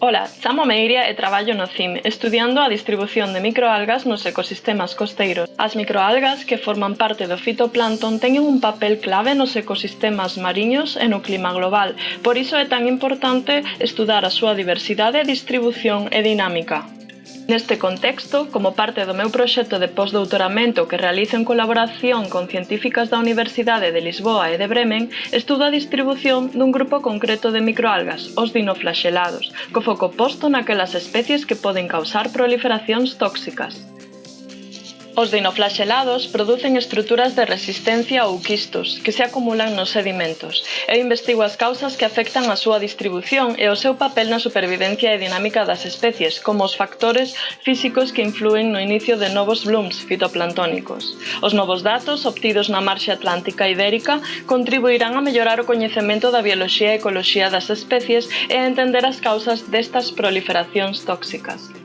Ola, chámome Iria e traballo no CIM, estudiando a distribución de microalgas nos ecosistemas costeiros. As microalgas, que forman parte do fitoplancton, teñen un papel clave nos ecosistemas mariños e no clima global. Por iso é tan importante estudar a súa diversidade, distribución e dinámica. Neste contexto, como parte do meu proxecto de postdoutoramento que realizo en colaboración con científicas da Universidade de Lisboa e de Bremen, estudo a distribución dun grupo concreto de microalgas, os dinoflaxelados, co foco posto naquelas especies que poden causar proliferacións tóxicas. Os dinoflaxelados producen estruturas de resistencia ou quistos, que se acumulan nos sedimentos. Eu investigo as causas que afectan a súa distribución e o seu papel na supervivencia e dinámica das especies, como os factores físicos que influen no inicio de novos blooms fitoplanctónicos. Os novos datos obtidos na marxe atlántica ibérica contribuirán a mellorar o coñecemento da bioloxía e ecoloxía das especies e a entender as causas destas proliferacións tóxicas.